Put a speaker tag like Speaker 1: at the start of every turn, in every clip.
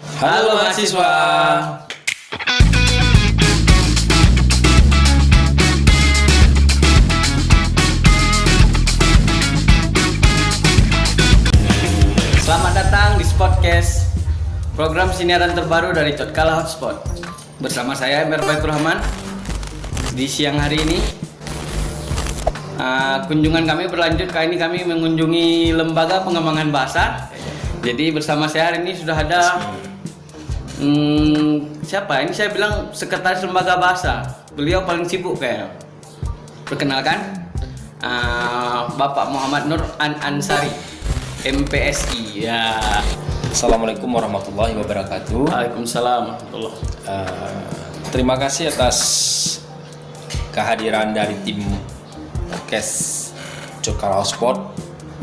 Speaker 1: Halo mahasiswa. Selamat datang di Spotcast, program siniaran terbaru dari Cotkala Hotspot. Bersama saya Emir Baitur Rahman. Di siang hari ini kunjungan kami berlanjut. Kali ini kami mengunjungi Lembaga Pengembangan Bahasa. Jadi bersama saya hari ini sudah ada siapa? Ini saya bilang sekretaris Lembaga Bahasa. Beliau paling sibuk kayaknya. Perkenalkan, Bapak Muhammad Nur Ansari, MPSI. Ya.
Speaker 2: Assalamualaikum warahmatullahi wabarakatuh.
Speaker 1: Waalaikumsalam warahmatullahi.
Speaker 2: Terima kasih atas kehadiran dari tim podcast Cotkala Hotspot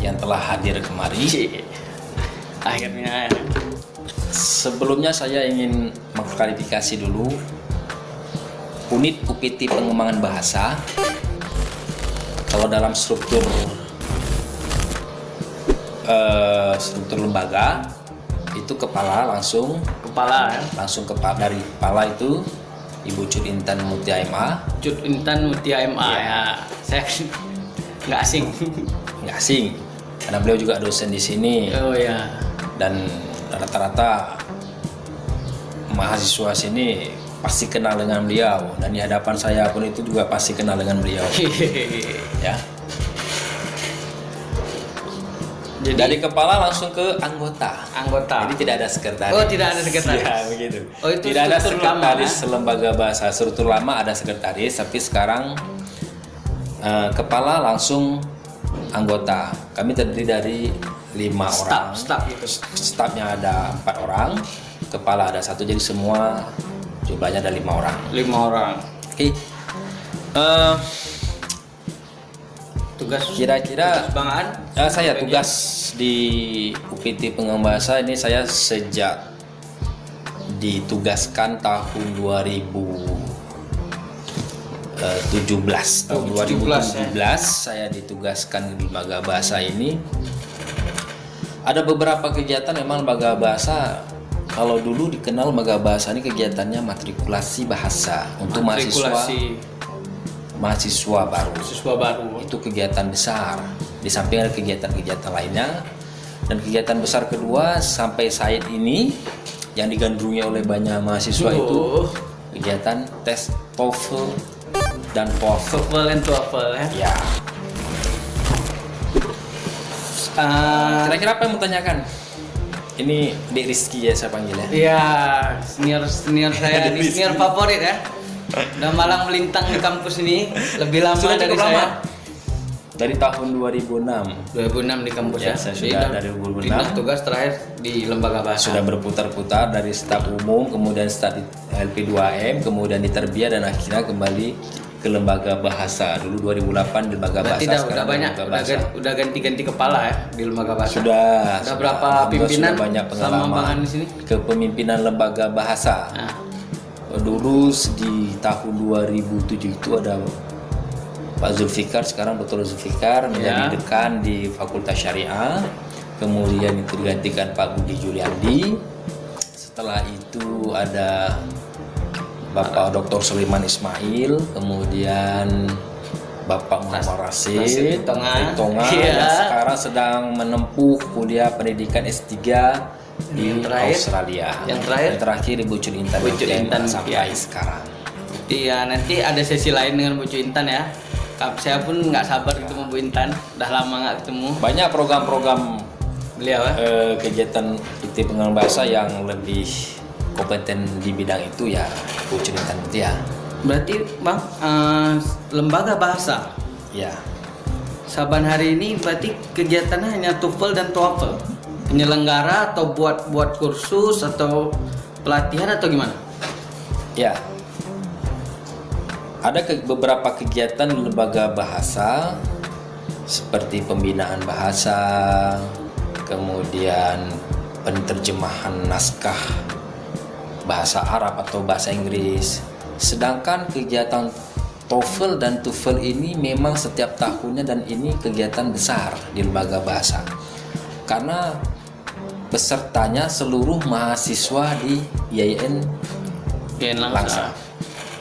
Speaker 2: yang telah hadir kemari.
Speaker 1: Akhirnya.
Speaker 2: Sebelumnya saya ingin mengklarifikasi dulu, unit UPT pengembangan bahasa kalau dalam struktur lembaga itu kepala langsung dari kepala itu Ibu Cut Intan Mutia MA.
Speaker 1: Cut Intan Mutia MA ya. Saya nggak asing karena beliau juga dosen di sini. Oh ya. Dan rata-rata mahasiswa sini pasti kenal dengan beliau, dan di hadapan saya pun itu juga pasti kenal dengan beliau. Ya. Jadi dari kepala langsung ke anggota. Jadi tidak ada sekretaris. Oh, tidak ada sekretaris. Ya, begitu. Oh, itu tidak ada sekretaris lembaga bahasa. Struktur lama ada sekretaris, tapi sekarang kepala langsung anggota. Kami terdiri dari 5 orang. Stafnya ada 4 orang, kepala ada 1, jadi semua jumlahnya ada 5 orang. 5 orang. Oke. Tugas kira-kira saya tugas di UPT Pengembangan Bahasa ini saya sejak ditugaskan tahun 2017 saya ditugaskan di Lembaga Bahasa ini. Ada beberapa kegiatan memang Lembaga Bahasa, kalau dulu dikenal Lembaga Bahasa ini kegiatannya matrikulasi bahasa untuk mahasiswa baru. Itu kegiatan besar. Di samping ada kegiatan-kegiatan lainnya, dan kegiatan besar kedua sampai saat ini yang digandrungi oleh banyak mahasiswa itu kegiatan tes TOEFL dan TOEFL ya. Kira-kira apa yang mau tanyakan? Ini Dek Rizky ya saya panggil ya. Iya, senior saya, senior favorit ya. Udah malang melintang di kampus ini lebih lama dari saya. Dari tahun 2006 di kampus ya. Saya sudah dari 2006. Tugas terakhir di Lembaga Bahasa. Sudah berputar-putar dari staf umum, kemudian staf di LP2M, kemudian di Terbiah, dan akhirnya kembali ke Lembaga Bahasa. Dulu 2008 di Lembaga Bahasa. Udah banyak, udah ganti-ganti kepala ya di Lembaga Bahasa. Sudah berapa pimpinan banyak pengalaman di sini? Kepemimpinan Lembaga Bahasa. Dulu di tahun 2007 itu ada Pak Zulfikar, sekarang Dr. Zulfikar menjadi dekan di Fakultas Syariah. Kemudian itu digantikan Pak Budi Juliandi. Setelah itu ada Bapak Dr. Sulaiman Ismail, kemudian Bapak Muhammad Rasid Tonga yang sekarang sedang menempuh kuliah pendidikan S3 di Australia. Yang terakhir Ibu Cut Intan sampai sekarang. Iya, nanti ada sesi lain dengan Bu Cut Intan ya. Saya pun nggak sabar ketemu Bu Intan, udah lama nggak ketemu. Banyak program-program beliau kegiatan IT pengembangan bahasa yang lebih kompeten di bidang itu ya Bu Cut Intan itu ya. Berarti Bang, Lembaga Bahasa ya, saban hari ini berarti kegiatannya hanya TOEFL dan TOEFL, penyelenggara atau buat kursus atau pelatihan atau gimana? Ya, ada beberapa kegiatan di Lembaga Bahasa seperti pembinaan bahasa, kemudian penerjemahan naskah bahasa Arab atau bahasa Inggris. Sedangkan kegiatan TOEFL dan TOEFL ini memang setiap tahunnya, dan ini kegiatan besar di Lembaga Bahasa. Karena
Speaker 2: pesertanya seluruh mahasiswa di IAIN Langsa.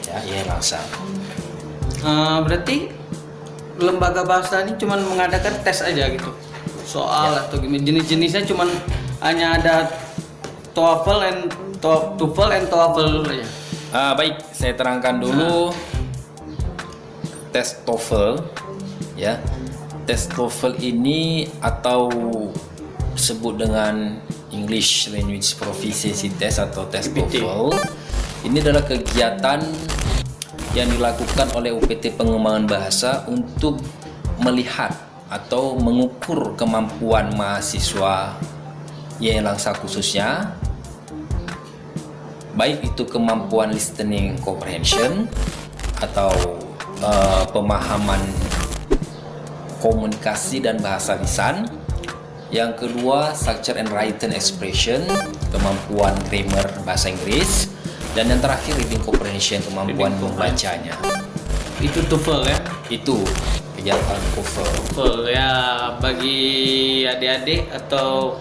Speaker 2: Ya, IAIN Langsa.
Speaker 1: Berarti lembaga bahasa ini cuma mengadakan tes aja gitu, soal atau gimana, jenis-jenisnya cuma hanya ada TOEFL and TOEFL aja.
Speaker 2: Baik, saya terangkan dulu tes TOEFL ya. Tes TOEFL ini atau disebut dengan English Language Proficiency Test atau tes TOEFL, ini adalah kegiatan yang dilakukan oleh UPT Pengembangan Bahasa untuk melihat atau mengukur kemampuan mahasiswa IAIN Langsa khususnya, baik itu kemampuan listening comprehension atau pemahaman komunikasi dan bahasa lisan. Yang kedua, structure and written expression, kemampuan grammar bahasa Inggris. Dan yang terakhir, reading comprehension, kemampuan membacanya.
Speaker 1: Itu TOEFL ya?
Speaker 2: Itu kegiatan TOEFL.
Speaker 1: TOEFL ya, bagi adik-adik atau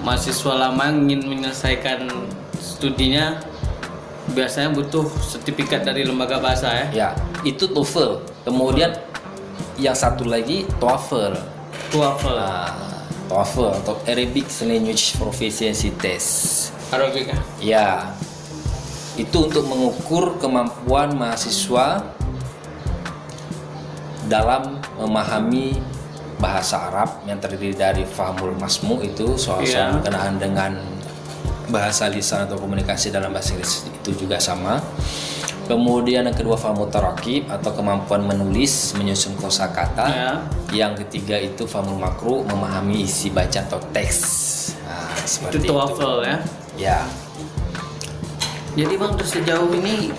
Speaker 1: mahasiswa lama yang ingin menyelesaikan studinya, biasanya butuh sertifikat dari lembaga bahasa ya?
Speaker 2: Ya, itu TOEFL. Kemudian yang satu lagi TOEFL. TOEFL atau Arabic Language Proficiency Test.
Speaker 1: Arabic ya?
Speaker 2: Ya, itu untuk mengukur kemampuan mahasiswa dalam memahami bahasa Arab yang terdiri dari fahmul masmu, itu soal-soal berkenaan dengan bahasa lisan atau komunikasi dalam bahasa Inggris itu juga sama. Kemudian yang kedua fahmul tarakib atau kemampuan menulis menyusun kosakata. Yang ketiga itu fahmul makru, memahami isi baca atau teks. Nah, seperti
Speaker 1: itu TOEFL ya?
Speaker 2: Ya.
Speaker 1: Jadi Bang, terus sejauh ini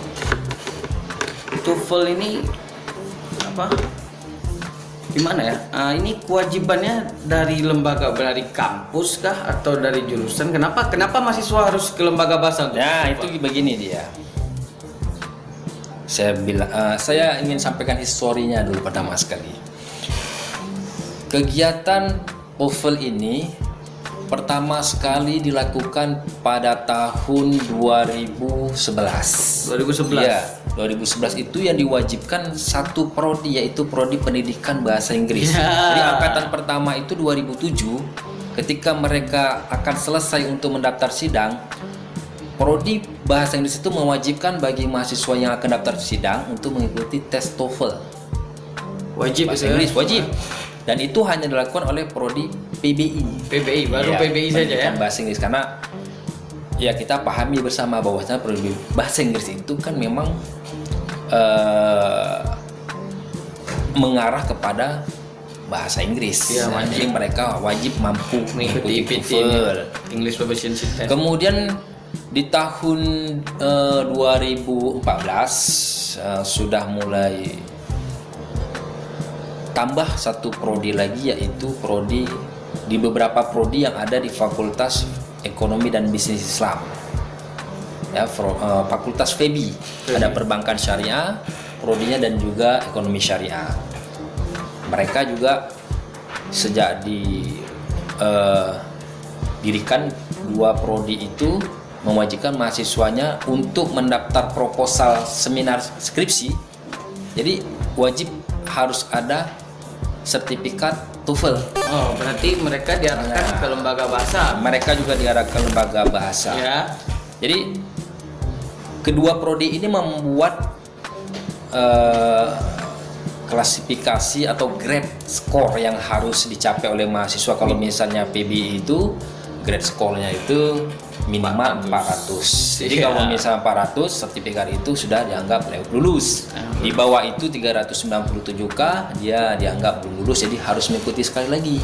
Speaker 1: TOEFL ini apa? Gimana ya? Ini kewajibannya dari lembaga, dari kampus kah atau dari jurusan? Kenapa mahasiswa harus ke lembaga bahasa?
Speaker 2: Ya, itu begini dia. Saya ingin sampaikan historinya dulu pertama sekali. Kegiatan TOEFL ini pertama sekali dilakukan pada tahun 2011.
Speaker 1: 2011.
Speaker 2: Ya, 2011 itu yang diwajibkan satu prodi, yaitu prodi pendidikan bahasa Inggris. Jadi angkatan pertama itu 2007, ketika mereka akan selesai untuk mendaftar sidang, prodi bahasa Inggris itu mewajibkan bagi mahasiswa yang akan daftar sidang untuk mengikuti tes TOEFL.
Speaker 1: Wajib
Speaker 2: bahasa Inggris, wajib. Dan itu hanya dilakukan oleh prodi PBI.
Speaker 1: Baru ya, PBI saja ya.
Speaker 2: Bahasa Inggris, karena ya kita pahami bersama bahwasanya prodi bahasa Inggris itu kan memang mengarah kepada bahasa Inggris.
Speaker 1: Ya,
Speaker 2: jadi mereka wajib mampu mengikuti TOEFL.
Speaker 1: English Proficiency Test.
Speaker 2: Kemudian di tahun 2014 sudah mulai tambah satu prodi lagi, yaitu prodi di beberapa prodi yang ada di Fakultas Ekonomi dan Bisnis Islam. Ya, Fakultas FEBI. Ada perbankan syariah, prodinya, dan juga ekonomi syariah. Mereka juga sejak didirikan dua prodi itu mewajibkan mahasiswanya untuk mendaftar proposal seminar skripsi. Jadi wajib harus ada sertifikat TOEFL.
Speaker 1: Oh, berarti mereka diarahkan ke lembaga bahasa.
Speaker 2: Mereka juga diarahkan ke lembaga bahasa.
Speaker 1: Ya.
Speaker 2: Jadi kedua prodi ini membuat klasifikasi atau grade score yang harus dicapai oleh mahasiswa. Kalau misalnya PBI itu grade score-nya itu minimal 400. Jadi kalau misalnya 400, sertifikat itu sudah dianggap lulus. Di bawah itu 397K dia dianggap belum lulus, jadi harus mengikuti sekali lagi.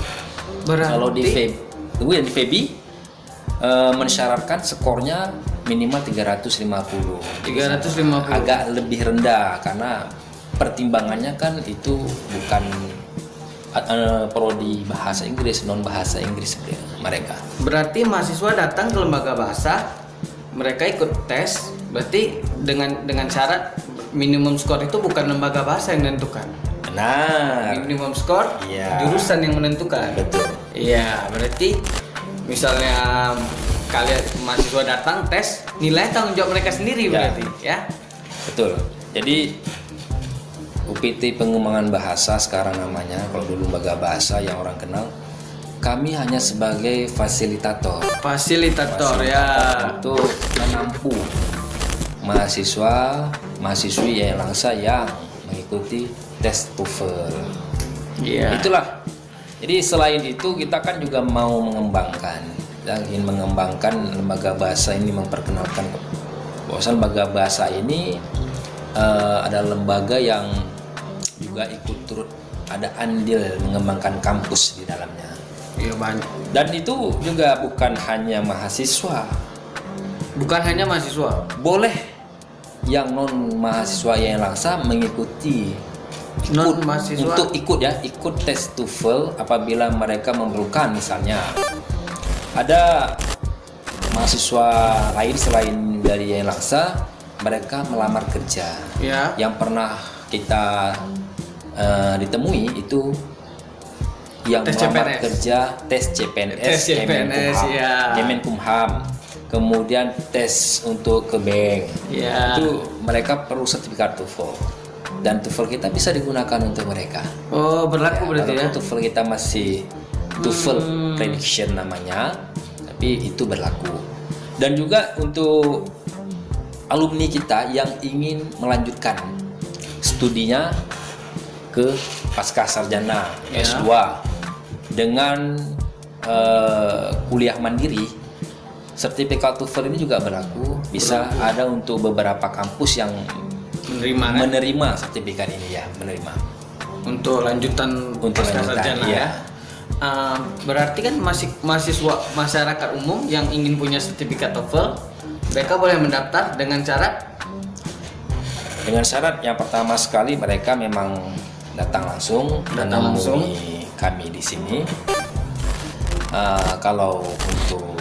Speaker 2: Kalau di FEBI mensyaratkan skornya minimal 350.
Speaker 1: 350.
Speaker 2: Agak lebih rendah karena pertimbangannya kan itu bukan prodi bahasa Inggris, non bahasa Inggris mereka.
Speaker 1: Berarti mahasiswa datang ke lembaga bahasa, mereka ikut tes, berarti dengan syarat minimum skor itu bukan lembaga bahasa yang menentukan.
Speaker 2: Benar.
Speaker 1: Minimum skor jurusan yang menentukan.
Speaker 2: Betul.
Speaker 1: Iya, berarti misalnya kalian mahasiswa datang tes, nilai tanggung jawab mereka sendiri berarti ya.
Speaker 2: Betul. Jadi UPT pengembangan bahasa sekarang namanya, kalau dulu lembaga bahasa yang orang kenal, kami hanya sebagai fasilitator
Speaker 1: Ya
Speaker 2: untuk menampung mahasiswi yang langsa yang mengikuti tes TOEFL. Itulah. Jadi selain itu kita kan juga mau ingin mengembangkan lembaga bahasa ini, memperkenalkan bahwa lembaga bahasa ini adalah lembaga yang juga ikut turut ada andil mengembangkan kampus di dalamnya.
Speaker 1: Iya banyak.
Speaker 2: Dan itu juga bukan hanya mahasiswa. Boleh yang non mahasiswa yang langsa mengikuti ikut tes TOEFL apabila mereka memerlukan. Misalnya ada mahasiswa lain selain dari yang langsa, mereka melamar kerja. Yang pernah kita ditemui itu yang
Speaker 1: tes
Speaker 2: melamar
Speaker 1: CPNS.
Speaker 2: kerja tes CPNS, Kemenkumham, kemudian tes untuk ke bank. Itu mereka perlu sertifikat TOEFL, dan TOEFL kita bisa digunakan untuk mereka.
Speaker 1: Berlaku berarti ya.
Speaker 2: TOEFL kita masih TOEFL prediction namanya, tapi itu berlaku. Dan juga untuk alumni kita yang ingin melanjutkan studinya ke pasca sarjana S2 dengan kuliah mandiri, sertifikat TOEFL ini juga berlaku. Bisa ada untuk beberapa kampus yang menerima sertifikat ini menerima
Speaker 1: untuk lanjutan pasca sarjana ya. Berarti kan mahasiswa masyarakat umum yang ingin punya sertifikat TOEFL, mereka boleh mendaftar dengan syarat
Speaker 2: yang pertama sekali mereka memang datang langsung menemui kami di sini. Kalau untuk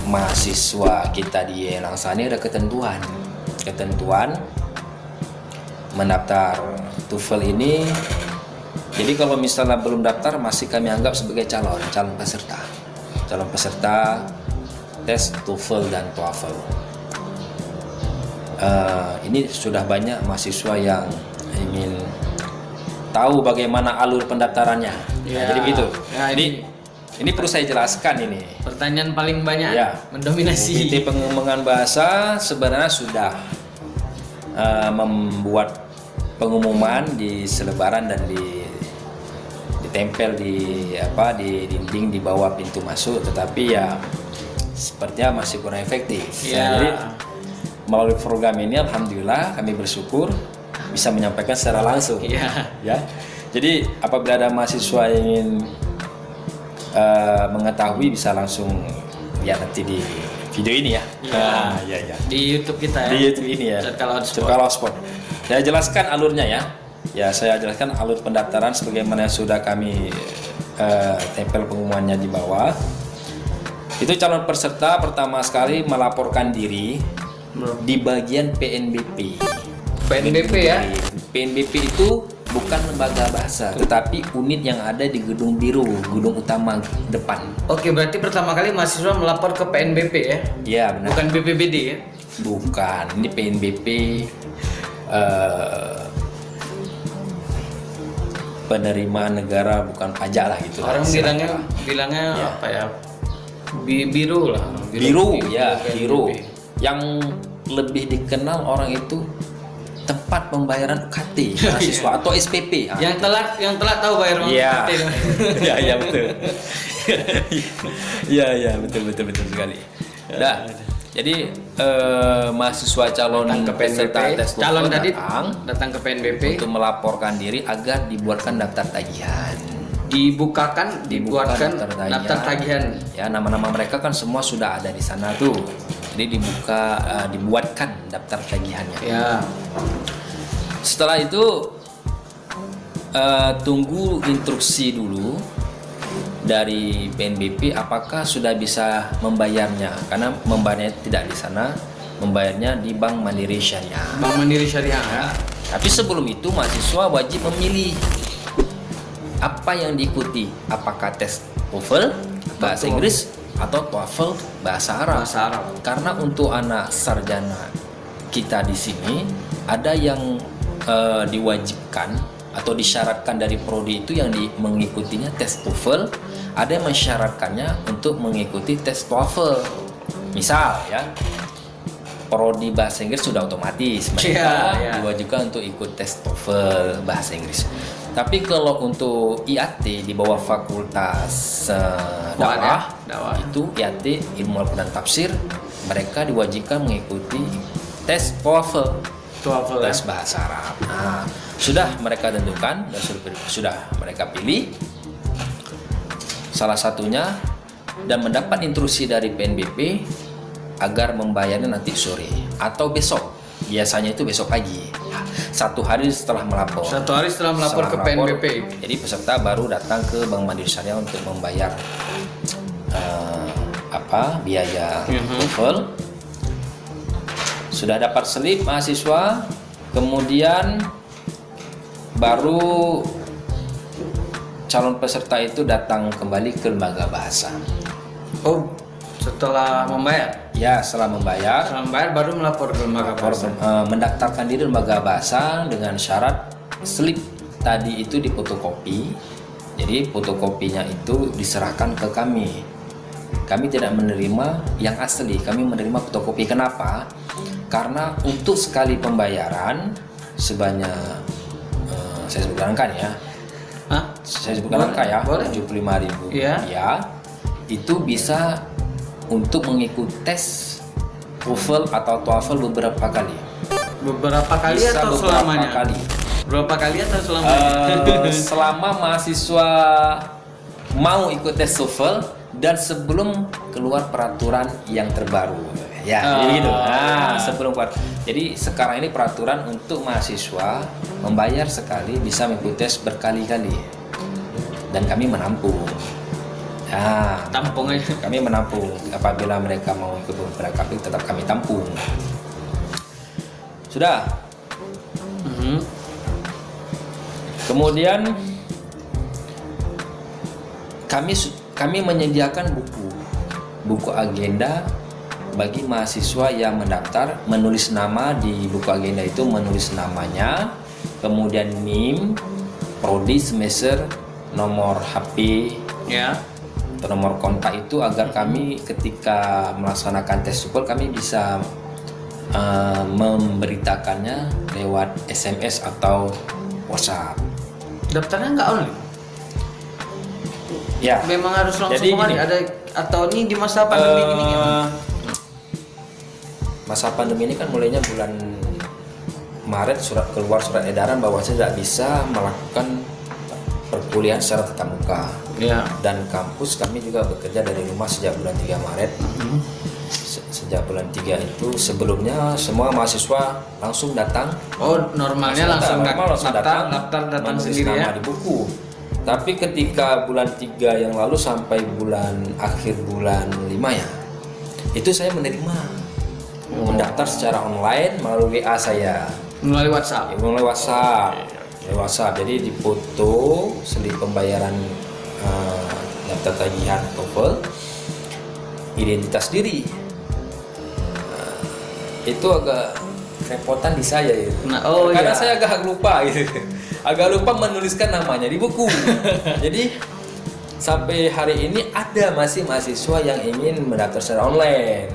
Speaker 2: mahasiswa kita di Langsa ini ada ketentuan mendaftar TOEFL ini. Jadi kalau misalnya belum daftar, masih kami anggap sebagai calon peserta tes TOEFL dan TOEFL. Ini sudah banyak mahasiswa yang ingin tahu bagaimana alur pendaftarannya. Jadi begitu. Ini perlu saya jelaskan ini.
Speaker 1: Pertanyaan paling banyak mendominasi.
Speaker 2: UPT pengembangan bahasa sebenarnya sudah membuat pengumuman di selebaran dan ditempel di dinding di bawah pintu masuk, tetapi sepertinya masih kurang efektif. Jadi melalui program ini alhamdulillah kami bersyukur bisa menyampaikan secara langsung. Jadi apabila ada mahasiswa yang ingin mengetahui bisa langsung lihat nanti di video ini
Speaker 1: di YouTube kita
Speaker 2: di YouTube ini Kalau Sport. Saya jelaskan alurnya saya jelaskan alur pendaftaran sebagaimana sudah kami tempel pengumumannya di bawah. Itu calon peserta pertama sekali melaporkan diri di bagian PNBP. PNBP itu bukan lembaga bahasa, tetapi unit yang ada di gedung biru, gedung utama depan.
Speaker 1: Oke, berarti pertama kali mahasiswa melapor ke PNBP ya?
Speaker 2: Iya, benar.
Speaker 1: Bukan BPBD ya?
Speaker 2: Bukan, ini PNBP penerimaan negara, bukan pajak lah gitu.
Speaker 1: Orang bilangnya apa ya? Biru lah.
Speaker 2: Biru. Yang lebih dikenal orang itu tempat pembayaran UKT mahasiswa atau SPP.
Speaker 1: Yang telat tahu bayar UKT.
Speaker 2: Iya betul. Iya betul sekali. Nah, jadi mahasiswa calon peserta tes
Speaker 1: calon tadi datang ke PNBP
Speaker 2: untuk melaporkan diri agar dibuatkan daftar tagihan.
Speaker 1: Dibuatkan daftar tagihan.
Speaker 2: Ya, nama-nama mereka kan semua sudah ada di sana tuh. Jadi dibuatkan daftar tagihannya. Setelah itu tunggu instruksi dulu dari PNBP apakah sudah bisa membayarnya, karena membayarnya tidak di sana, membayarnya di Bank Mandiri Syariah. Tapi sebelum itu mahasiswa wajib memilih apa yang diikuti, apakah tes TOEFL bahasa Inggris atau TOEFL bahasa Arab.
Speaker 1: Bahasa Arab.
Speaker 2: Karena untuk anak sarjana kita di sini ada yang diwajibkan atau disyaratkan dari prodi itu yang mengikutinya tes TOEFL, ada yang mensyaratkannya untuk mengikuti tes TOEFL. Misal ya, prodi bahasa Inggris sudah otomatis mereka diwajibkan untuk ikut tes TOEFL bahasa Inggris. Tapi kalau untuk IAT di bawah Fakultas dakwah itu IAT ilmu Al-Quran dan tafsir, mereka diwajibkan mengikuti tes TOEFL tes bahasa Arab. Nah, sudah mereka tentukan dan sudah mereka pilih salah satunya dan mendapat instruksi dari PNBP agar membayarnya nanti sore atau besok. Biasanya itu besok pagi. Satu hari setelah melapor.
Speaker 1: Ke PNBP.
Speaker 2: Jadi peserta baru datang ke Bank Mandiri Syariah untuk membayar biaya TOEFL. Sudah dapat slip mahasiswa, kemudian baru calon peserta itu datang kembali ke lembaga bahasa.
Speaker 1: Oh, setelah membayar?
Speaker 2: Ya, setelah membayar.
Speaker 1: Setelah membayar baru melapor ke lembaga bahasa.
Speaker 2: Mendaftarkan diri lembaga bahasa dengan syarat slip tadi itu difotokopi. Jadi fotokopinya itu diserahkan ke kami. Kami tidak menerima yang asli, kami menerima fotokopi. Kenapa? Karena untuk sekali pembayaran sebanyak saya sebutkan angka ya. Saya sebutkan angka ya, 75.000 rupiah. Itu bisa untuk mengikuti tes TOEFL atau TOEFL beberapa kali.
Speaker 1: Beberapa kali bisa atau selamanya?
Speaker 2: Kali.
Speaker 1: Berapa kali atau selamanya?
Speaker 2: Selama mahasiswa mau ikut tes TOEFL dan sebelum keluar peraturan yang terbaru. Ya, jadi gitu. Nah, sebelum jadi sekarang ini peraturan untuk mahasiswa membayar sekali bisa mengikuti tes berkali-kali. Dan kami menampung. Nah,
Speaker 1: tampung aja.
Speaker 2: Kami menampung apabila mereka mau ikut beberapa kali tetap kami tampung. Sudah. Kemudian kami menyediakan buku agenda bagi mahasiswa yang mendaftar, menulis nama di buku agenda itu, menulis namanya, kemudian NIM, prodi, semester, nomor HP, atau nomor kontak itu agar kami ketika melaksanakan tes TOEFL kami bisa memberitakannya lewat SMS atau WhatsApp.
Speaker 1: Daftarnya nggak online?
Speaker 2: Ya.
Speaker 1: Memang harus langsung kemarin ada atau ini di masa pandemi ini?
Speaker 2: Masa pandemi ini kan mulainya bulan Maret keluar surat edaran bahwa saya tidak bisa melakukan perkuliahan secara tatap muka. Dan kampus kami juga bekerja dari rumah sejak bulan 3 Maret. Sejak bulan 3 itu sebelumnya semua mahasiswa langsung datang.
Speaker 1: Oh, normalnya langsung
Speaker 2: datang
Speaker 1: menulis sendiri
Speaker 2: nama di buku. Tapi ketika bulan 3 yang lalu sampai akhir bulan 5 ya, itu saya menerima mendaftar secara online melalui WA saya.
Speaker 1: Melalui WhatsApp.
Speaker 2: Melalui WhatsApp. Jadi dipoto slip pembayaran daftar tagihan TOEFL, identitas diri. Itu agak repotan di saya gitu. Karena saya agak lupa gitu. Agak lupa menuliskan namanya di buku. Jadi sampai hari ini masih mahasiswa yang ingin mendaftar secara online.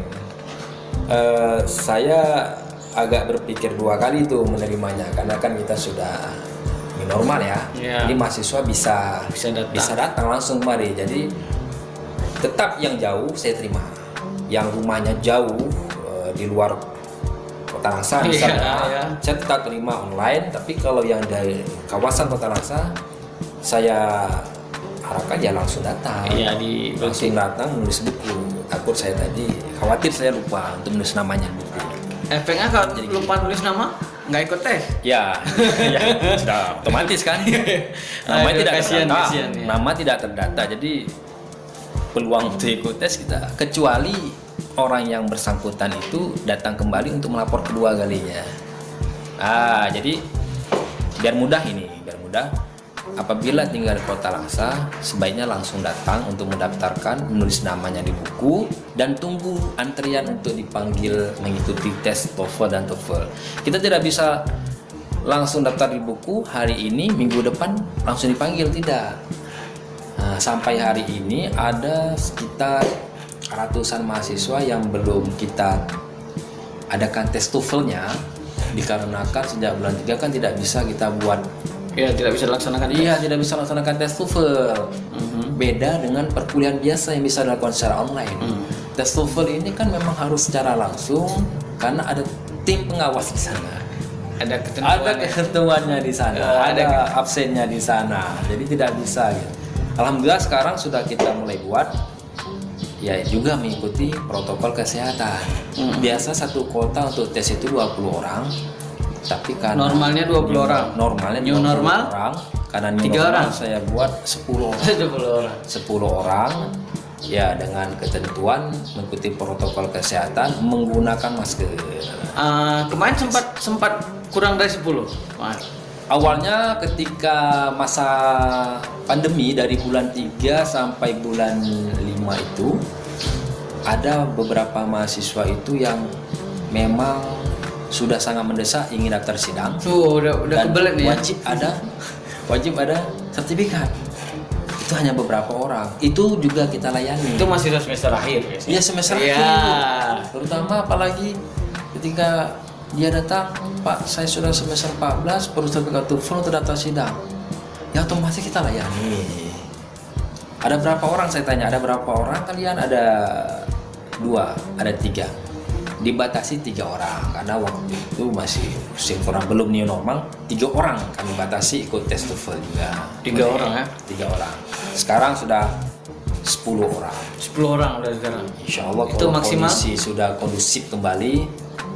Speaker 2: Saya agak berpikir 2 kali itu menerimanya karena kan kita sudah normal ya. Jadi mahasiswa bisa datang langsung kemari. Jadi tetap yang jauh saya terima. Yang rumahnya jauh di luar Kota Langsa misalnya, saya tetap terima online. Tapi kalau yang dari kawasan Kota Langsa, saya harapkan ya langsung datang. Langsung datang menulis buku. Takut saya tadi khawatir saya lupa untuk menulis namanya buku.
Speaker 1: Efeknya kalau lupa nulis nama nggak ikut tes?
Speaker 2: Ya, sudah otomatis kan. Nama tidak terdata. Nama tidak terdata. Jadi peluang untuk ikut tes kita kecuali orang yang bersangkutan itu datang kembali untuk melapor kedua kalinya. Jadi biar mudah. apabila tinggal di Kota Langsa, sebaiknya langsung datang untuk mendaftarkan, menulis namanya di buku, dan tunggu antrian untuk dipanggil mengikuti tes TOEFL dan TOEFL. Kita tidak bisa langsung daftar di buku hari ini, minggu depan langsung dipanggil, tidak. Nah, sampai hari ini ada sekitar ratusan mahasiswa yang belum kita adakan tes TOEFL-nya, dikarenakan sejak bulan 3 kan tidak bisa kita buat.
Speaker 1: Ya, tidak bisa dilaksanakan.
Speaker 2: Iya, tidak bisa laksanakan tes TOEFL. Beda dengan perkuliahan biasa yang bisa dilakukan secara online. Tes TOEFL ini kan memang harus secara langsung karena ada tim pengawas di sana.
Speaker 1: Ada
Speaker 2: ketentuannya di sana, ada absennya di sana. Jadi tidak bisa gitu. Alhamdulillah sekarang sudah kita mulai buat, ya juga mengikuti protokol kesehatan. Biasa satu kota untuk tes itu 20 orang. Tapi karena
Speaker 1: normalnya 20 orang.
Speaker 2: Normalnya
Speaker 1: new
Speaker 2: 20
Speaker 1: normal
Speaker 2: orang. Karena new
Speaker 1: 3
Speaker 2: normal
Speaker 1: orang.
Speaker 2: saya buat 10 orang.
Speaker 1: 10 orang.
Speaker 2: 10 orang. Ya, dengan ketentuan mengikuti protokol kesehatan, menggunakan masker.
Speaker 1: Kemarin sempat kurang dari 10.
Speaker 2: Awalnya ketika masa pandemi dari bulan 3 sampai bulan 5 itu ada beberapa mahasiswa itu yang memang sudah sangat mendesak ingin daftar sidang.
Speaker 1: Udah kebelet nih.
Speaker 2: Wajib ada sertifikat. Itu hanya beberapa orang. Itu juga kita layani.
Speaker 1: Itu masih semester akhir biasanya.
Speaker 2: Iya, semester akhir. Terutama apalagi ketika dia datang, Pak, saya sudah semester 14, perlu sertifikat TOEFL untuk daftar sidang. Ya otomatis kita layani. Ada berapa orang, saya tanya, ada berapa orang kalian? Ada 2, ada 3. Dibatasi 3 orang karena waktu itu masih kurang belum new normal. 3 orang kami batasi ikut tes TOEFL juga.
Speaker 1: 3 orang ya?
Speaker 2: 3 orang. Sekarang sudah 10 orang.
Speaker 1: 10 orang udah sekarang.
Speaker 2: Insya Allah
Speaker 1: itu
Speaker 2: kalau
Speaker 1: maksimal
Speaker 2: kondisi sudah kondusif kembali,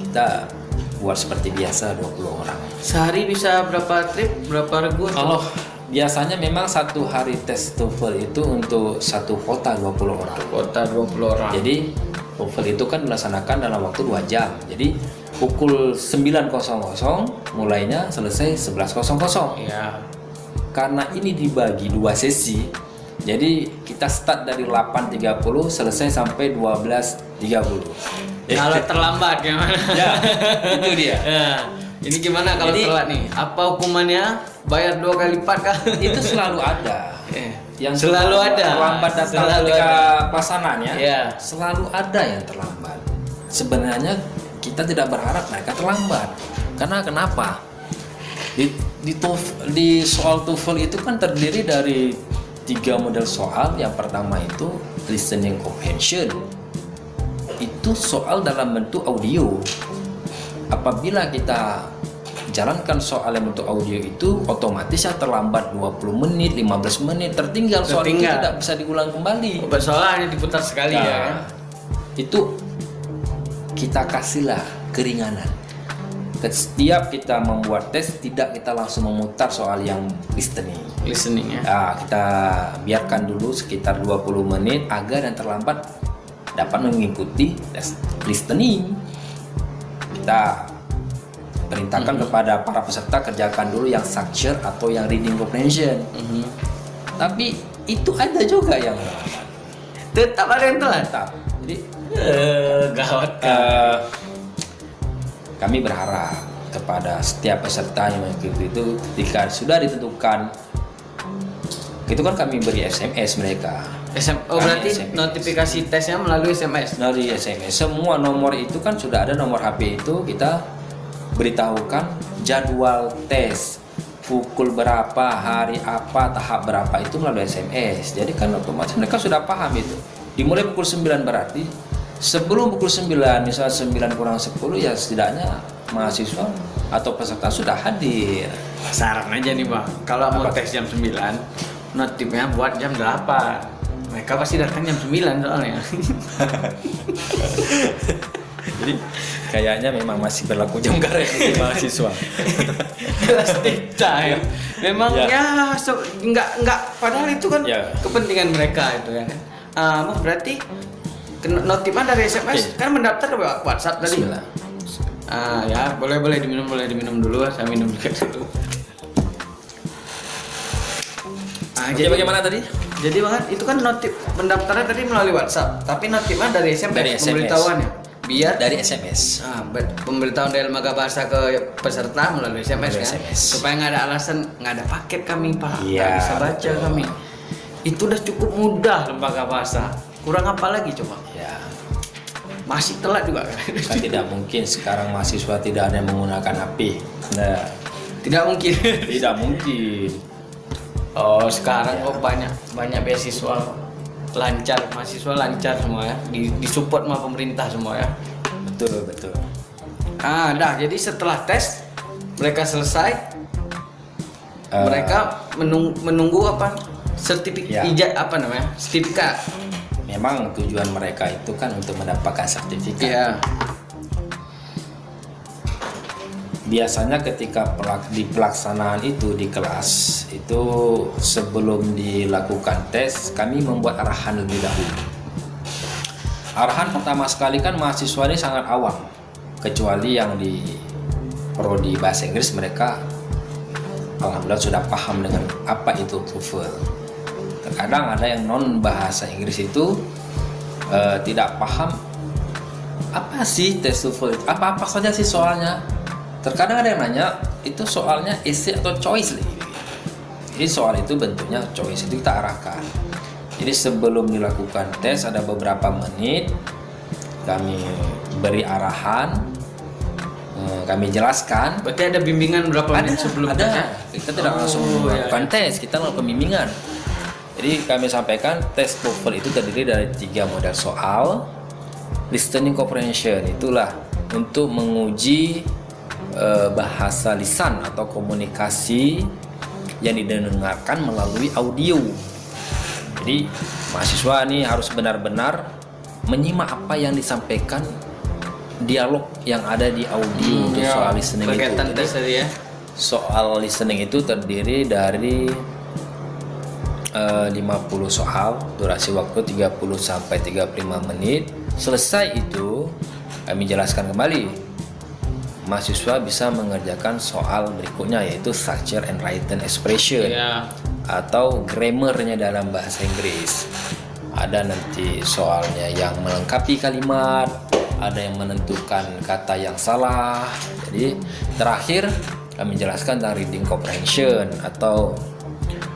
Speaker 2: kita buat seperti biasa 20 orang.
Speaker 1: Sehari bisa berapa trip? Berapa regu?
Speaker 2: Kalau biasanya memang satu hari tes TOEFL itu untuk satu kota 20 orang.
Speaker 1: Kota 20 orang.
Speaker 2: Jadi TOEFL itu kan dilaksanakan dalam waktu 2 jam. Jadi pukul 9.00 mulainya, selesai 11.00.
Speaker 1: Iya.
Speaker 2: Karena ini dibagi 2 sesi, jadi kita start dari 8.30 selesai sampai 12.30.
Speaker 1: Kalau terlambat gimana?
Speaker 2: Ya, itu dia.
Speaker 1: Ya. Ini gimana kalau telat nih? Apa hukumannya? Bayar 2 kali lipat kah?
Speaker 2: Itu selalu ada. Yang
Speaker 1: selalu ada.
Speaker 2: Terlambat datang ketika pelaksanaannya.
Speaker 1: Ya.
Speaker 2: Selalu ada yang terlambat. Sebenarnya kita tidak berharap mereka terlambat. Karena kenapa? Di soal TOEFL itu kan terdiri dari 3 model soal. Yang pertama itu listening comprehension. Itu soal dalam bentuk audio. Apabila kita jalankan soal yang bentuk audio itu, otomatis ya terlambat 20 menit, 15 menit, tertinggal soal itu tidak bisa diulang kembali.
Speaker 1: Soalnya hanya diputar sekali ya kan?
Speaker 2: Itu kita kasihlah keringanan. Setiap kita membuat tes, tidak kita langsung memutar soal yang listening ya. Nah, kita biarkan dulu sekitar 20 menit agar yang terlambat dapat mengikuti tes listening. Kita perintahkan kepada para peserta kerjakan dulu yang structure atau yang reading comprehension. Tapi itu ada juga yang
Speaker 1: tetap ada yang telat.
Speaker 2: Jadi
Speaker 1: gawat.
Speaker 2: Kami berharap kepada setiap peserta yang mengikuti itu, ketika sudah ditentukan, itu kan kami beri SMS mereka.
Speaker 1: Berarti SMS. Notifikasi tesnya melalui SMS.
Speaker 2: Dari SMS. Semua nomor itu kan sudah ada nomor HP itu, kita beritahukan jadwal tes, pukul berapa, hari apa, tahap berapa, itu melalui SMS. Jadi kan otomatis mereka sudah paham itu. Dimulai pukul 9 berarti sebelum pukul 9, misalnya 9 kurang 10, ya setidaknya mahasiswa atau peserta sudah hadir.
Speaker 1: Saran aja nih Bang, kalau mau tes jam 9, notifnya buat jam 8. Mereka pasti datang jam 9 soalnya.
Speaker 2: Jadi kayaknya memang masih berlaku jam karet untuk mahasiswa.
Speaker 1: Elastic time. Memang ya enggak padahal itu kan kepentingan mereka itu ya kan. Berarti notifnya dari SMS kan mendaftar lewat WhatsApp tadi. Ya boleh diminum dulu, saya minum juga dulu.
Speaker 2: Jadi bagaimana tadi?
Speaker 1: Jadi banget itu kan notif pendaftaran tadi melalui WhatsApp, tapi notifnya dari SMS,
Speaker 2: Dari SMS.
Speaker 1: pemberitahuannya. Biar
Speaker 2: Dari SMS.
Speaker 1: pemberitahuan dari lembaga bahasa ke peserta melalui SMS
Speaker 2: Melalui
Speaker 1: kan.
Speaker 2: SMS.
Speaker 1: Supaya nggak ada alasan, nggak ada paket kami Pak,
Speaker 2: Iya,
Speaker 1: nggak bisa baca
Speaker 2: betul.
Speaker 1: kami. Itu udah cukup mudah lembaga bahasa. Kurang apa lagi coba?
Speaker 2: Ya.
Speaker 1: Masih telat juga kan?
Speaker 2: Kan tidak mungkin sekarang mahasiswa tidak ada yang menggunakan HP. Nah,
Speaker 1: Tidak mungkin.
Speaker 2: tidak mungkin.
Speaker 1: Oh sekarang kok banyak beasiswa lancar, mahasiswa lancar semua ya, disupport sama pemerintah semua ya.
Speaker 2: Betul, betul.
Speaker 1: Dah jadi setelah tes mereka selesai, mereka menunggu apa? Sertifikat,
Speaker 2: Ya.
Speaker 1: sertifikat.
Speaker 2: Memang tujuan mereka itu kan untuk mendapatkan sertifikat.
Speaker 1: Iya.
Speaker 2: Biasanya ketika di pelaksanaan itu di kelas itu sebelum dilakukan tes kami membuat arahan lebih dahulu. Arahan pertama sekali kan mahasiswa ini sangat awam, kecuali yang di prodi bahasa Inggris mereka alhamdulillah sudah paham dengan apa itu TOEFL. Terkadang ada yang non bahasa Inggris itu tidak paham apa sih tes TOEFL, apa saja sih soalnya. Terkadang ada yang nanya itu soalnya essay atau choice lagi. Jadi soal itu bentuknya choice, itu kita arahkan. Jadi sebelum dilakukan tes ada beberapa menit kami beri arahan, kami jelaskan.
Speaker 1: Berarti ada bimbingan berapa menit sebelum
Speaker 2: ada.
Speaker 1: tesnya?
Speaker 2: Kita tidak langsung melakukan
Speaker 1: iya.
Speaker 2: tes, kita melakukan bimbingan. Jadi kami sampaikan tes TOEFL itu terdiri dari 3 model soal. Listening comprehension itulah untuk menguji bahasa lisan atau komunikasi yang didengarkan melalui audio. Jadi mahasiswa ini harus benar-benar menyimak apa yang disampaikan, dialog yang ada di audio untuk soal listening itu.
Speaker 1: Berkaitan
Speaker 2: Jadi,
Speaker 1: tes tadi ya.
Speaker 2: soal listening itu terdiri dari 50 soal, durasi waktu 30 sampai 35 menit. Selesai itu kami jelaskan kembali. Mahasiswa bisa mengerjakan soal berikutnya yaitu structure and written expression atau grammarnya dalam bahasa Inggris. Ada nanti soalnya yang melengkapi kalimat, ada yang menentukan kata yang salah. Jadi terakhir kami jelaskan tentang reading comprehension atau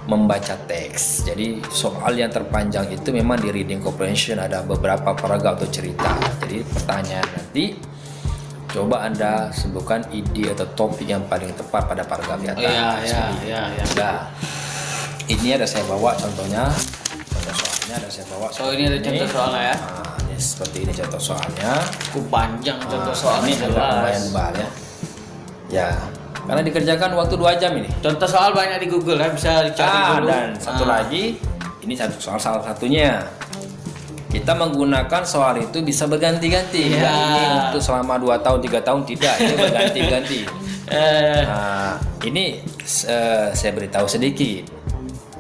Speaker 2: membaca teks. Jadi soal yang terpanjang itu memang di reading comprehension, ada beberapa paragraf atau cerita. Jadi pertanyaan nanti coba Anda sebutkan ide atau topik yang paling tepat pada paragraf di atas.
Speaker 1: Iya.
Speaker 2: Nah, ini ada saya bawa contohnya. Contoh soalnya ada saya bawa.
Speaker 1: So ini ada contoh soalnya ya.
Speaker 2: Nah, ini seperti ini contoh soalnya.
Speaker 1: Cukup panjang contoh soalnya.
Speaker 2: Ini agak lumayan tebal ya. Ya, karena dikerjakan waktu 2 jam ini.
Speaker 1: Contoh soal banyak di Google ya, bisa dicari dulu.
Speaker 2: Dan satu lagi, ini satu soal salah satunya. Kita menggunakan soal itu bisa berganti-ganti.
Speaker 1: Iya.
Speaker 2: Nggak ini untuk selama 2 tahun, 3 tahun, tidak. Ini berganti-ganti. Nah, ini saya beritahu sedikit.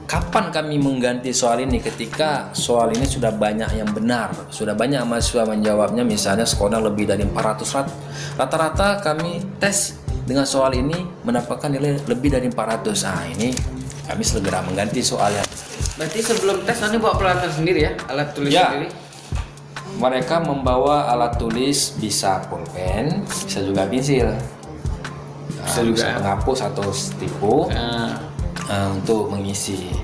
Speaker 2: Kapan kami mengganti soal ini? Ketika soal ini sudah banyak yang benar, sudah banyak mahasiswa menjawabnya, misalnya skornya lebih dari 400. Rata-rata kami tes dengan soal ini mendapatkan nilai lebih dari 400. Nah, ini kami segera mengganti soalnya.
Speaker 1: Berarti sebelum tes nanti bawa peralatan sendiri ya, alat tulis
Speaker 2: Ya.
Speaker 1: sendiri.
Speaker 2: Mereka membawa alat tulis, bisa pulpen, bisa juga pensil.
Speaker 1: Bisa juga.
Speaker 2: Bisa penghapus atau stipo untuk mengisi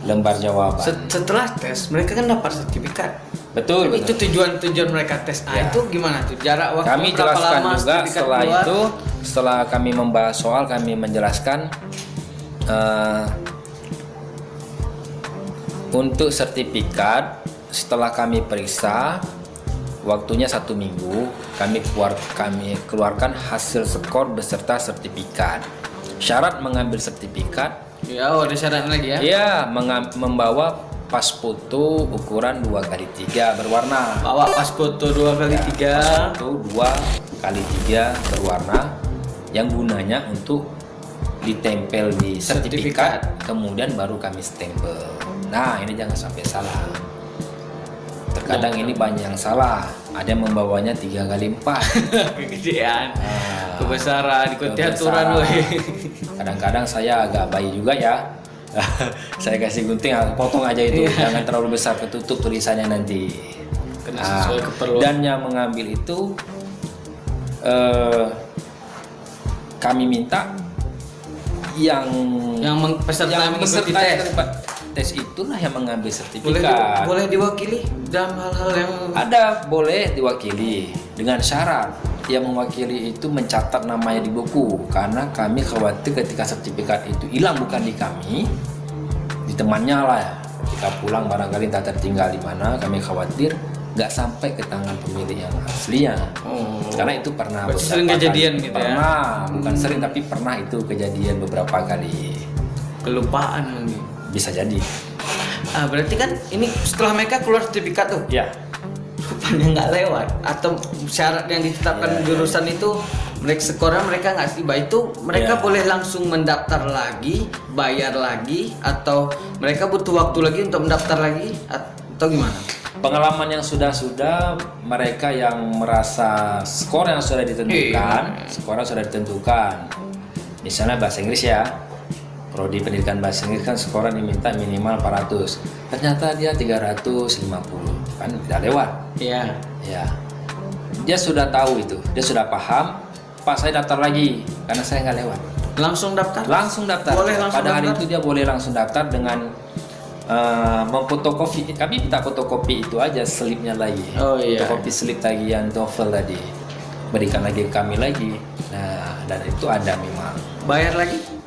Speaker 2: lembar jawaban.
Speaker 1: Setelah tes mereka kan dapat sertifikat.
Speaker 2: Betul.
Speaker 1: Itu tujuan mereka tes.
Speaker 2: Ya.
Speaker 1: Itu gimana tuh? Jarak waktu
Speaker 2: Kami
Speaker 1: berapa
Speaker 2: jelaskan
Speaker 1: lama
Speaker 2: juga
Speaker 1: sertifikat
Speaker 2: setelah
Speaker 1: keluar?
Speaker 2: itu, setelah kami membahas soal, kami menjelaskan untuk sertifikat setelah kami periksa waktunya 1 minggu, kami keluarkan hasil skor beserta sertifikat. Syarat mengambil sertifikat,
Speaker 1: Ya, ada syarat lagi ya.
Speaker 2: ya membawa pas foto ukuran 2x3 berwarna.
Speaker 1: Bawa pas foto 2x3.
Speaker 2: Pas foto 2x3 berwarna yang gunanya untuk ditempel di sertifikat, kemudian baru kami stempel. Nah, ini jangan sampai salah. Kadang ini banyak yang salah. Ada yang membawanya 3 kali 4.
Speaker 1: Kegedean. Kebesaran, ikuti aturan weh.
Speaker 2: Kadang-kadang saya agak bayi juga ya. Saya kasih gunting, aku potong aja itu. Jangan terlalu besar, ketutup tulisannya nanti.
Speaker 1: Kena sesuai keperluan.
Speaker 2: Dan yang mengambil itu kami minta yang
Speaker 1: peserta yang mengikuti
Speaker 2: tes itulah yang mengambil sertifikat.
Speaker 1: Boleh diwakili dalam hal-hal yang
Speaker 2: ada, boleh diwakili dengan syarat yang mewakili itu mencatat namanya di buku, karena kami khawatir ketika sertifikat itu hilang bukan di kami, di temannya lah ya. Ketika pulang barangkali entah tertinggal di mana, kami khawatir nggak sampai ke tangan pemilih yang aslinya. Karena itu pernah
Speaker 1: sering kejadian gitu ya.
Speaker 2: Pernah, bukan sering tapi pernah itu kejadian beberapa kali.
Speaker 1: Kelupaan mungkin.
Speaker 2: Bisa jadi.
Speaker 1: Berarti kan ini setelah mereka keluar sertifikat tuh.
Speaker 2: Ya.
Speaker 1: Rupanya nggak lewat atau syarat yang ditetapkan jurusan itu skornya mereka nggak tiba, itu mereka boleh langsung mendaftar lagi, bayar lagi, atau mereka butuh waktu lagi untuk mendaftar lagi atau gimana?
Speaker 2: Pengalaman yang sudah mereka yang merasa skor yang sudah ditentukan, skornya sudah ditentukan. Misalnya bahasa Inggris ya. Prodi pendidikan bahasa Inggris kan skornya diminta minimal 400. Ternyata dia 350. Kan tidak lewat.
Speaker 1: Iya.
Speaker 2: Ya. Dia sudah tahu itu, dia sudah paham. Pak, saya daftar lagi karena saya nggak lewat.
Speaker 1: Langsung daftar?
Speaker 2: Langsung daftar.
Speaker 1: Boleh langsung
Speaker 2: Pada hari
Speaker 1: daftar?
Speaker 2: itu dia boleh langsung daftar dengan memfotokopi. Kami minta fotokopi itu aja slipnya lagi.
Speaker 1: Oh iya.
Speaker 2: Fotokopi slip tagihan TOEFL tadi. Berikan lagi ke kami lagi. Nah, dan itu ada memang.
Speaker 1: Bayar lagi?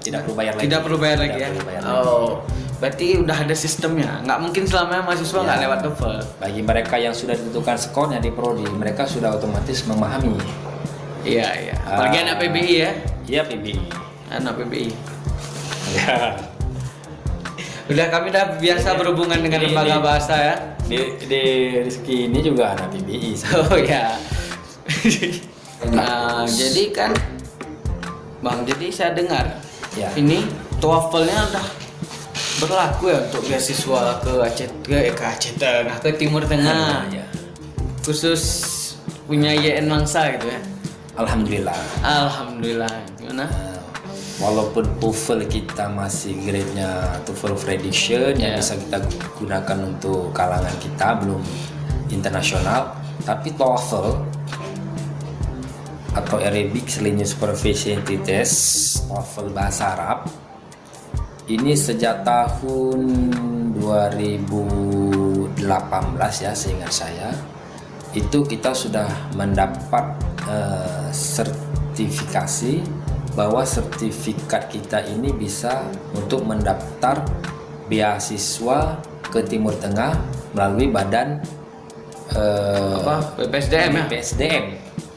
Speaker 2: Tidak perlu bayar lagi.
Speaker 1: Tidak perlu bayar lagi ya? Oh, berarti udah ada sistemnya. Nggak mungkin selamanya mahasiswa nggak lewat TOEFL.
Speaker 2: Bagi mereka yang sudah ditentukan skornya di prodi, mereka sudah otomatis memahami.
Speaker 1: Iya. Apalagi anak PBI ya?
Speaker 2: Iya, PBI.
Speaker 1: Anak PBI. Ya. Udah kami udah biasa berhubungan dengan lembaga bahasa ya.
Speaker 2: Di Rizky ini juga anak PBI.
Speaker 1: Oh ya. Nah, jadi kan Bang, jadi saya dengar ini TOEFL-nya udah berlaku ya untuk beasiswa ke Aceh Tengah, ke Timur Tengah. Khusus punya YN Mangsa gitu ya.
Speaker 2: Alhamdulillah.
Speaker 1: Gimana?
Speaker 2: Walaupun TOEFL kita masih grade-nya TOEFL Prediction yang bisa kita gunakan untuk kalangan kita, belum internasional, tapi TOEFL atau Arabic Language Proficiency Test, TOEFL bahasa Arab, ini sejak tahun 2018 ya, seingat saya, itu kita sudah mendapat sertifikasi bahwa sertifikat kita ini bisa untuk mendaftar beasiswa ke Timur Tengah melalui badan
Speaker 1: BPSDM ya?
Speaker 2: BPSDM,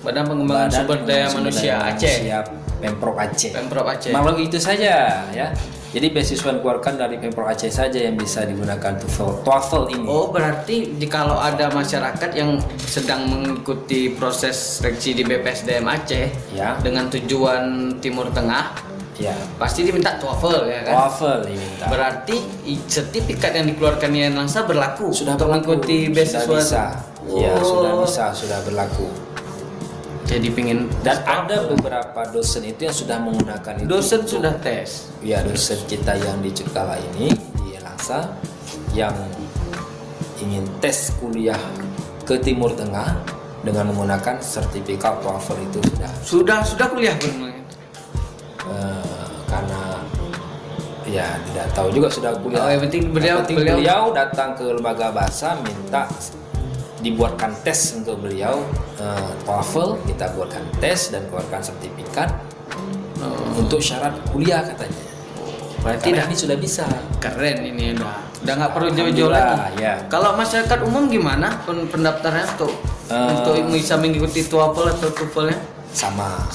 Speaker 1: Badan Pengembangan Sumber Daya Manusia Aceh.
Speaker 2: Pemprov Aceh.
Speaker 1: Melalui
Speaker 2: itu saja ya. Jadi beasiswa dikeluarkan dari Pemprov Aceh saja yang bisa digunakan TOEFL ini. Oh,
Speaker 1: berarti kalau ada masyarakat yang sedang mengikuti proses seleksi di BPSDM Aceh dengan tujuan Timur Tengah, pasti diminta TOEFL ya kan?
Speaker 2: TOEFL diminta.
Speaker 1: Berarti sertifikat yang dikeluarkan YN Mangsa berlaku untuk mengikuti beasiswa.
Speaker 2: Sudah berlaku.
Speaker 1: Jadi pingin
Speaker 2: dan ada beberapa dosen itu yang sudah menggunakan itu.
Speaker 1: Dosen sudah tes.
Speaker 2: Ya, dosen kita yang di Cekala ini di Langsa yang ingin tes kuliah ke Timur Tengah dengan menggunakan sertifikat TOEFL itu
Speaker 1: sudah kuliah pun.
Speaker 2: Karena ya tidak tahu juga sudah kuliah.
Speaker 1: Yang penting
Speaker 2: beliau datang ke lembaga bahasa minta dibuatkan tes untuk beliau TOEFL, kita buatkan tes dan keluarkan sertifikat untuk syarat kuliah katanya.
Speaker 1: Berarti
Speaker 2: ini sudah bisa.
Speaker 1: Keren ini udah nggak perlu jauh-jauh lagi. Kalau masyarakat umum gimana pendaftarannya untuk bisa mengikuti TOEFL atau TOEFL-nya? Sama.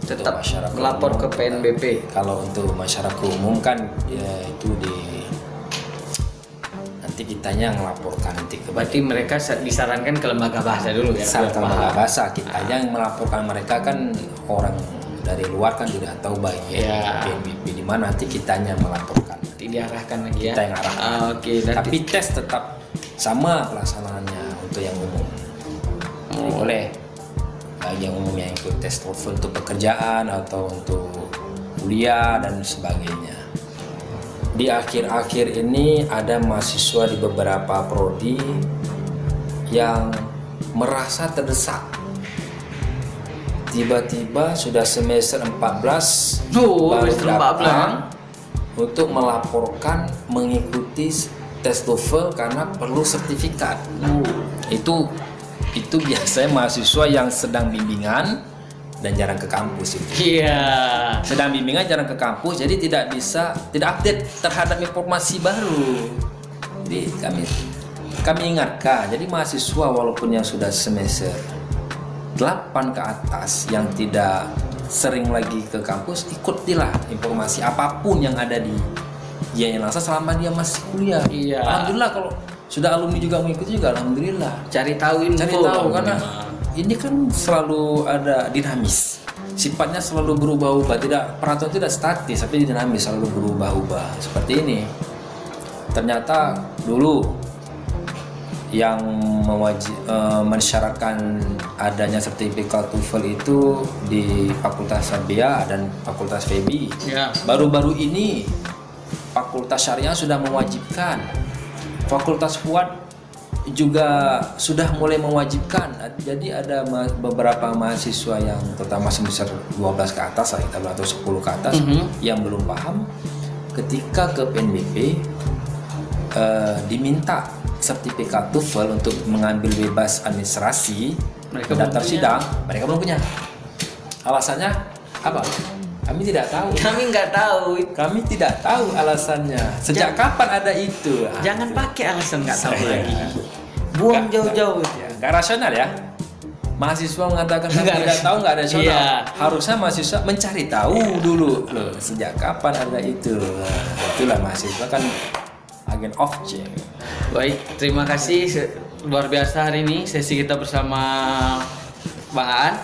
Speaker 1: Tetap melapor ke PNBP.
Speaker 2: Kalau untuk masyarakat umum kan ya itu kitanya melaporkan nanti ke.
Speaker 1: Berarti mereka disarankan ke lembaga bahasa dulu ya.
Speaker 2: Ke lembaga bahasa, kitanya yang melaporkan mereka kan orang dari luar kan tidak tahu bagian PNBP di mana, nanti kitanya melaporkan.
Speaker 1: Nanti diarahkan lagi ya.
Speaker 2: Kita yang arahkan.
Speaker 1: Oke.
Speaker 2: Tapi tes tetap sama pelaksanaannya untuk yang umum. Jadi boleh bagi yang umum yang ikut tes TOEFL untuk pekerjaan atau untuk kuliah dan sebagainya. Di akhir-akhir ini ada mahasiswa di beberapa prodi yang merasa terdesak. Tiba-tiba sudah semester 14 baru datang untuk melaporkan mengikuti tes TOEFL karena perlu sertifikat. Itu biasanya mahasiswa yang sedang bimbingan dan jarang ke kampus itu.
Speaker 1: Iya.
Speaker 2: Sedang bimbingan jarang ke kampus, jadi tidak update terhadap informasi baru. Jadi kami ingatkan, jadi mahasiswa walaupun yang sudah semester 8 ke atas yang tidak sering lagi ke kampus, ikutilah informasi apapun yang ada di Yanasa selama dia masih kuliah.
Speaker 1: Iya.
Speaker 2: Alhamdulillah kalau sudah alumni juga mengikuti juga, alhamdulillah.
Speaker 1: Cari tahu
Speaker 2: Karena ini kan selalu ada dinamis. Sifatnya selalu berubah-ubah, peraturan tidak statis tapi dinamis, selalu berubah-ubah. Seperti ini. Ternyata dulu yang mensyaratkan adanya sertifikat TOEFL itu di Fakultas Syariah dan Fakultas FEBI.
Speaker 1: Ya.
Speaker 2: Baru-baru ini Fakultas Syariah sudah mewajibkan. Fakultas Fuad juga sudah mulai mewajibkan. Jadi ada beberapa mahasiswa yang terutama semester 12 ke atas atau 10 ke atas yang belum paham, ketika ke PNBP diminta sertifikat TOEFL untuk mengambil bebas administrasi daftar sidang, mereka belum punya. Alasannya apa? Kami tidak tahu. Kami tidak tahu alasannya. Sejak kapan ada itu?
Speaker 1: Jangan pakai alasan nggak tahu lagi. Buang jauh-jauh.
Speaker 2: Nggak rasional ya. Mahasiswa mengatakan kami tidak tahu, nggak rasional.
Speaker 1: Iya.
Speaker 2: Harusnya mahasiswa mencari tahu dulu. Loh, sejak kapan ada itu? Nah, itulah mahasiswa kan agen of change.
Speaker 1: Baik, terima kasih luar biasa hari ini sesi kita bersama Bang Aan.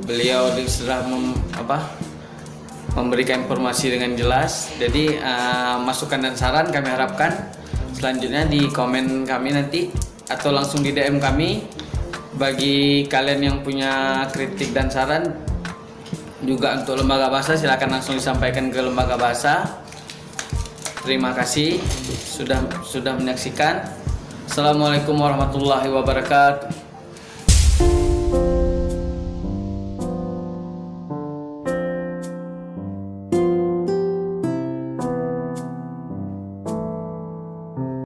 Speaker 1: Beliau sudah memberikan informasi dengan jelas. Jadi masukan dan saran kami harapkan selanjutnya di komen kami nanti atau langsung di DM kami. Bagi kalian yang punya kritik dan saran juga untuk lembaga bahasa, silakan langsung disampaikan ke lembaga bahasa. Terima kasih sudah menyaksikan. Assalamualaikum warahmatullahi wabarakatuh.